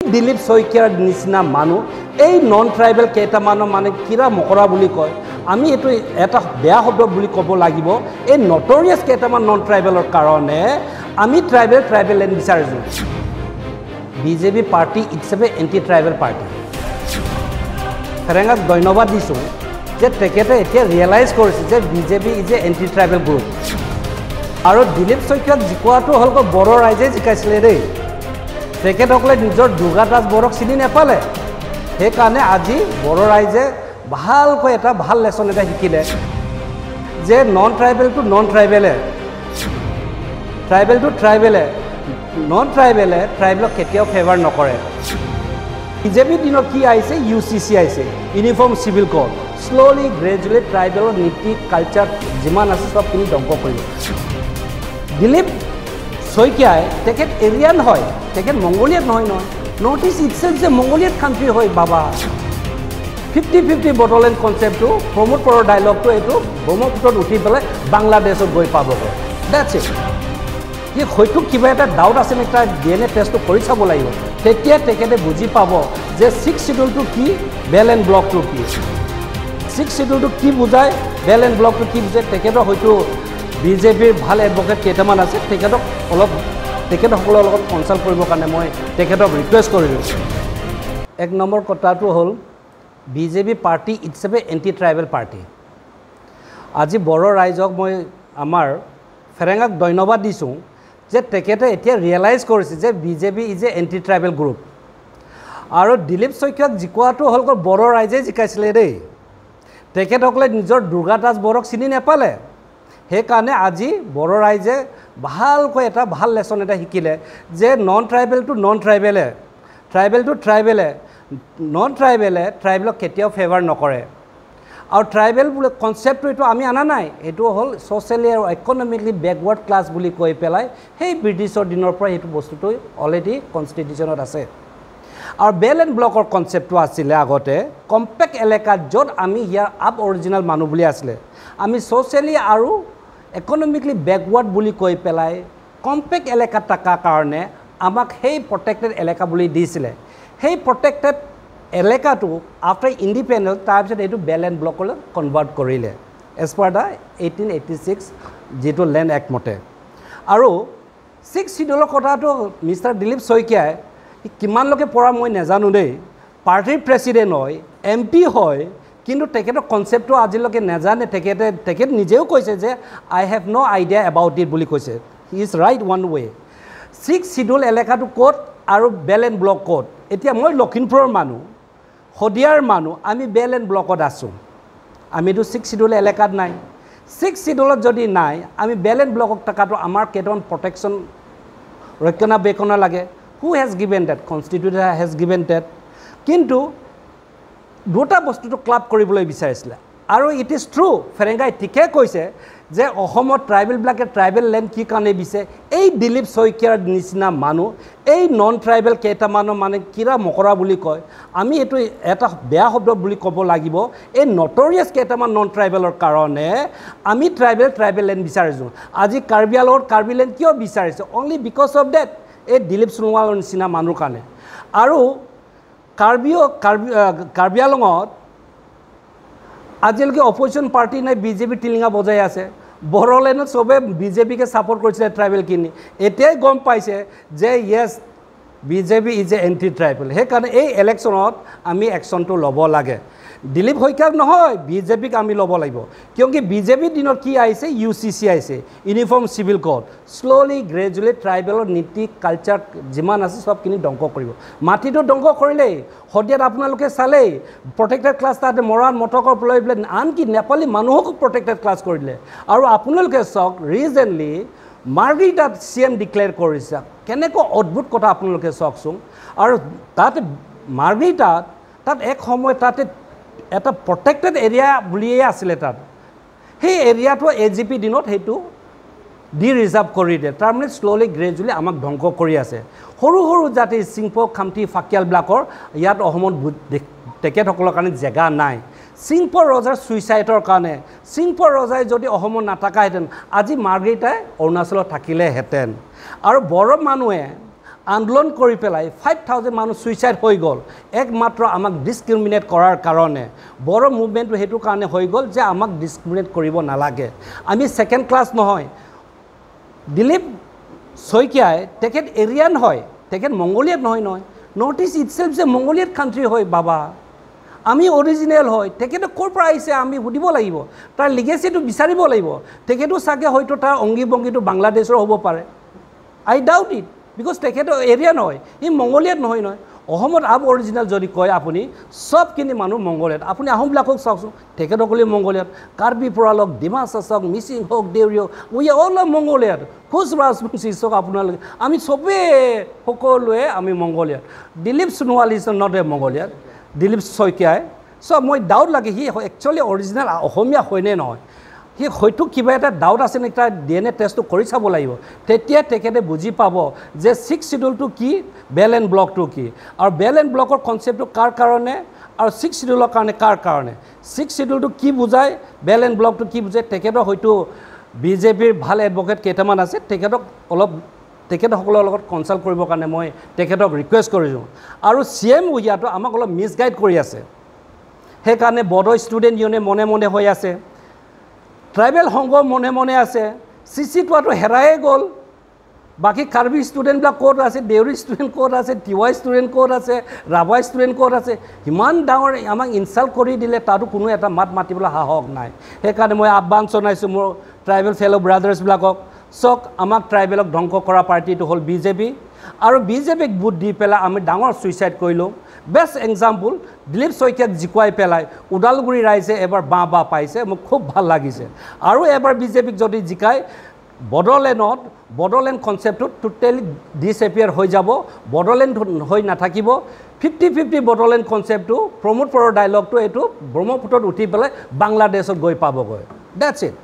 দিলীপ শইকীয়াৰ নিচিনা মানুহ এই নন ট্ৰাইবেল কেইটামানৰ মানে কিৰা মকৰা বুলি কয় আমি এটো এটা বেয়া শব্দ বুলি ক'ব লাগিব এই নটৰিয়াছ কেইটামান নন ট্ৰাইবেলৰ কাৰণে আমি ট্ৰাইবেল লেণ্ড বিচাৰিছো বিজেপি পাৰ্টি ইটসেপে এন্টি ট্ৰাইবেল পাৰ্টি ফেৰেঙাক ধন্যবাদ দিছোঁ যে তেখেতে এতিয়া ৰিয়েলাইজ কৰিছে যে BJP is a anti tribal group আৰু দিলীপ শইকীয়াক জিকোৱাটো হ'ল বড়ো ৰাইজে জিকাইছিলে দেই তেখেতসকলে নিজৰ দুৰ্গা দাস বড়োক চিনি নাপালে সেইকাৰণে আজি বড়ো ৰাইজে ভালকৈ এটা ভাল লেছন এটা শিকিলে যে নন ট্ৰাইবেল টু নন ট্ৰাইবেলে ট্ৰাইবেল টু ট্ৰাইবেলে নন ট্ৰাইবেলে ট্ৰাইবেলক কেতিয়াও ফেভাৰ নকৰে বিজেপি দিনত কি আহিছে UCC আহিছে uniform civil code slowly gradually ট্ৰাইবেলৰ নীতি কালচাৰ যিমান আছে সবখিনি ধ্বংস কৰিব দিলীপ শইকীয়াই তেখেত এৰিয়ান হয় তেখেত মংগোলিয়াত নহয় নৰ্থ ইষ্ট ইটসেল্ফ যে মংগোলিয়াত কাণ্ট্ৰি হয় বাবা 50-50 বড়োলেণ্ড কনচেপ্টটো প্ৰমোট কৰাৰ ডাইলগটো এইটো ব্ৰহ্মপুত্ৰত উঠি পেলাই বাংলাদেশত গৈ পাবগৈ ডেটছ ইট হয়তো কিবা এটা ডাউট আছে নেকি তাৰ DNA টেষ্টটো কৰি চাব লাগিব তেতিয়া তেখেতে বুজি পাব যে 6 শিডিউলটো কি বেল এণ্ড ব্লকটো কি 6 শিডিউলটো কি বুজায় বেল এণ্ড ব্লকটো কি বুজায় তেখেতৰ হয়তো বিজেপিৰ ভাল এডভোকেট কেইটামান আছে তেখেতসকলৰ লগত কনচাল্ট কৰিবৰ কাৰণে মই তেখেতক ৰিকুৱেষ্ট কৰিলোঁ এক নম্বৰ কথাটো হ'ল বিজেপি পাৰ্টি ইটসেপে এন্টি ট্ৰাইবেল পাৰ্টি আজি বড়ো ৰাইজক মই আমাৰ ফেৰেঙাক ধন্যবাদ দিছোঁ যে তেখেতে এতিয়া ৰিয়েলাইজ কৰিছে যে BJP is a anti tribal group আৰু দিলীপ শইকীয়াক জিকোৱাটো হ'ল বড়ো ৰাইজে জিকাইছিলে দেই তেখেতসকলে নিজৰ দুৰ্গা দাস বড়োক চিনি নাপালে সেইকাৰণে আজি বড়ো ৰাইজে ভালকৈ এটা ভাল লেছন এটা শিকিলে যে নন ট্ৰাইবেল টু নন ট্ৰাইবেলে ট্ৰাইবেল টু ট্ৰাইবেলে নন ট্ৰাইবেলে ট্ৰাইবেলক কেতিয়াও ফেভাৰ নকৰে আৰু ট্ৰাইবেল বুলি কনচেপ্টটো এইটো আমি অনা নাই এইটো হ'ল ছ'চিয়েলি আৰু ইকনমিকলি বেকৱাৰ্ড ক্লাছ বুলি কৈ পেলাই সেই ব্ৰিটিছৰ দিনৰ পৰা এইটো বস্তুটো অলৰেডি কনষ্টিটিউশ্যনত আছে আৰু বেল এণ্ড ব্লকৰ কনচেপ্টটো আছিলে আগতে কম্পেক্ট এলেকাত য'ত আমি ইয়াৰ আপ অৰিজিনেল মানুহ বুলি আছিলে আমি ছ'চিয়েলি আৰু ইকনমিকলি বেকৱাৰ্ড বুলি কৈ পেলাই কম্পেক্ট এলেকাত থকাৰ কাৰণে আমাক সেই প্ৰটেক্টেড এলেকা বুলি দিছিলে সেই প্ৰটেক্টেড এলেকাটো আফটাৰ ইণ্ডিপেণ্ডেঞ্চ তাৰপিছত এইটো বেল এণ্ড ব্লকলৈ কনভাৰ্ট কৰিলে এজ পাৰ দ্য 1886 যিটো লেণ্ড এক্ট মতে আৰু 6 শিডিউলৰ কথাটো মিষ্টাৰ দিলীপ শইকীয়াই কিমানলৈকে পৰা মই নাজানো দেই পাৰ্টিৰ প্ৰেছিডেণ্ট হয় MP হয় কিন্তু তেখেতৰ কনচেপ্টটো আজিলৈকে নাজানে তেখেত নিজেও কৈছে যে I have no' idea about it বুলি কৈছে he is right one way 6 schedule এলেকাটো ক'ত আৰু বেল এণ্ড ব্লক ক'ত এতিয়া মই লখিমপুৰৰ মানুহ শদিয়াৰ মানুহ আমি বেল এণ্ড ব্লকত আছোঁ আমিতো 6 শিডিউল এলেকাত নাই 6 শিডিউলত যদি নাই আমি বেল এণ্ড ব্লকত থকাটো আমাৰ কেইটামান প্ৰটেকশ্যন ৰক্ষণাবেক্ষণ লাগে who has given that constitution has given that কিন্তু দুটা বস্তুটো ক্লাব কৰিবলৈ বিচাৰিছিলে আৰু ইট ইজ ট্ৰু ফেৰেঙাই ঠিকে কৈছে যে অসমত ট্ৰাইবেলবিলাকে ট্ৰাইবেল লেণ্ড কি কাৰণে বিচাৰে এই দিলীপ শইকীয়াৰ নিচিনা মানুহ এই নন ট্ৰাইবেল কেইটামানৰ মানে কিৰা মকৰা বুলি কয় আমি এইটো এটা বেয়া শব্দ বুলি ক'ব লাগিব এই নটৰিয়াছ কেইটামান নন ট্ৰাইবেলৰ কাৰণে আমি ট্ৰাইবেল লেণ্ড বিচাৰিছোঁ আজি কাৰ্বি আংলঙত কাৰ্বি লেণ্ড কিয় বিচাৰিছে অনলি বিকজ অফ ডেট এই দিলীপ সোণোৱালৰ নিচিনা মানুহৰ কাৰণে আৰু কাৰ্বি আংলঙত আজিলৈকে অপজিশ্যন পাৰ্টি নাই বিজেপি টিলিঙা বজাই আছে বড়োলেণ্ডত চবে বিজেপিকে ছাপোৰ্ট কৰিছিলে ট্ৰাইবেলখিনি এতিয়াই গম পাইছে যে yes BJP is a anti tribal সেইকাৰণে এই ইলেকশ্যনত আমি একশ্যনটো ল'ব লাগে দিলীপ শইকীয়াক নহয় বিজেপিক আমি ল'ব লাগিব কিয়কি বিজেপিৰ দিনত কি আহিছে UCC আহিছে uniform civil code slowly gradually ট্ৰাইবেলৰ নীতি কালচাৰ যিমান আছে সবখিনি ধ্বংস কৰিব মাটিটো ধ্বংস কৰিলেই শদিয়াত আপোনালোকে চালেই প্ৰটেক্টেড ক্লাছ তাতে মৰাণ মটকৰ লৈ পেলাই আনকি নেপালী মানুহকো প্ৰটেক্টেড ক্লাছ কৰিলে আৰু আপোনালোকে চাওক ৰিচেণ্টলি মাৰ্গ্ৰেটাত CM ডিক্লেয়াৰ কৰিছে কেনেকৈ অদ্ভুত কথা আপোনালোকে চাওকচোন আৰু তাতে মাৰ্গ্ৰেটাত তাত এক সময় তাতে এটা প্ৰটেক্টেড এৰিয়া বুলিয়ে আছিলে তাত সেই এৰিয়াটো AGP দিনত সেইটো ৰিজাৰ্ভ কৰি দিয়ে তাৰমানে শ্ল'লি গ্ৰেজুৱেলি আমাক ধ্বংস কৰি আছে সৰু সৰু জাতি চিংপো খামটি ফাকিয়ালবিলাকৰ ইয়াত অসমত তেখেতসকলৰ কাৰণে জেগা নাই চিংপো ৰজাৰ ছুইচাইডৰ কাৰণে চিংপো ৰজাই যদি অসমত নাথাকাহেঁতেন আজি মাৰ্গ্ৰেটাই অৰুণাচলত থাকিলেহেঁতেন আৰু বড়ো মানুহে আন্দোলন কৰি পেলাই 5000 মানুহ সুইচাইড হৈ গ'ল একমাত্ৰ আমাক ডিসক্ৰিমিনেট কৰাৰ কাৰণে বড়ো মুভমেণ্টটো হেতু কাৰণে হৈ গ'ল যে আমাক ডিসক্ৰিমিনেট কৰিব নালাগে আমি সেকেন্ড ক্লাস নহয় দিলীপ শইকীয়াই তেখেত এৰিয়ান হয় তেখেত মংগোলিয়াত নহয় নৰ্থ ইষ্ট ইটসেলফ যে মংগোলিয়াত কান্ট্ৰি হয় বাবা আমি অৰিজিনেল হয় তেখেতে ক'ৰ পৰা আহিছে আমি সুধিব লাগিব তাৰ লিগেসিটো বিচাৰিব লাগিব তেখেতো সাকে হয়তো তাৰ অংগী বংগীটো বাংলাদেশৰ হ'ব পাৰে আই ডাউট ইট because তেখেত এৰিয়ান হয় ই মংগোলিয়াত নহয় অসমত আব অৰিজিনেল যদি কয় আপুনি সবখিনি মানুহ মংগোলিয়াত আপুনি আহোমবিলাকক চাওকচোন তেখেতসকলে মংগোলিয়াত কাৰ্বি পৰালক ডিমাছা চাওক মিচিং হওক দেউৰী হওক উই অল মংগোলিয়াত খুচ ৰাজবংশী চাওক আপোনালোকে আমি চবেই সকলোৱে আমি মংগোলিয়াত Dilip Sonowal is not a মংগোলিয়াত দিলীপ শইকীয়াই চ' মই ডাউট লাগে সি একচুৱেলি অৰিজিনেল অসমীয়া হয়নে নহয় সি হয়তো কিবা এটা ডাউট আছে নেকি তাৰ DNA টেষ্টটো কৰি চাব লাগিব তেতিয়া তেখেতে বুজি পাব যে 6 শিডিউলটো কি বেল এণ্ড ব্লকটো কি আৰু বেল এণ্ড ব্লকৰ কনচেপ্টটো কাৰ কাৰণে আৰু 6 শিডিউলৰ কাৰণে কাৰ কাৰণে 6 শিডিউলটো কি বুজায় বেল এণ্ড ব্লকটো কি বুজায় তেখেতৰ হয়তো বিজেপিৰ ভাল এডভোকেট কেইটামান আছে তেখেতক অলপ তেখেতসকলৰ লগত কনসাল্ট কৰিবৰ কাৰণে মই তেখেতক ৰিকুৱেষ্ট কৰিছোঁ আৰু CM উইয়াটো আমাক অলপ মিছগাইড কৰি আছে সেইকাৰণে বড়ো ষ্টুডেণ্ট ইউনিয়নে মনে মনে হৈ আছে ট্ৰাইবেল সংঘ মনে মনে আছে CC-টো হেৰায়ে গ'ল বাকি কাৰ্বি ষ্টুডেণ্টবিলাক ক'ত আছে দেউৰী ষ্টুডেণ্ট ক'ত আছে টিৱাই ষ্টুডেণ্ট ক'ত আছে ৰাভাই ষ্টুডেণ্ট ক'ত আছে ইমান ডাঙৰ আমাক ইনচাল্ট কৰি দিলে তাতো কোনো এটা মাত মাতিবলৈ সাহস নাই সেইকাৰণে মই আহ্বান জনাইছোঁ মোৰ ট্ৰাইবেল ফেলো ব্ৰাদাৰ্ছবিলাকক চক আমাক ট্ৰাইবেলক ধ্বংস কৰা পাৰ্টিটো হ'ল বিজেপি আৰু বিজেপিক ভোট দি পেলাই আমি ডাঙৰ সুইচাইড কৰিলোঁ বেষ্ট এক্সাম্পল দিলীপ শইকীয়াক জিকুৱাই পেলাই ওদালগুৰি ৰাইজে এবাৰ বাহ পাইছে মোক খুব ভাল লাগিছে আৰু এবাৰ বিজেপিক যদি জিকায় বড়োলেণ্ড কনচেপ্টটো টোটেলি ডিসএপিয়াৰ হৈ যাব বড়োলেণ্ড হৈ নাথাকিব 50-50 বড়োলেণ্ড কনচেপ্টটো প্ৰমোদ পৰৰ ডাইলগটো এইটো ব্ৰহ্মপুত্ৰত উঠি পেলাই বাংলাদেশত গৈ পাবগৈ দ্যাটছ ইট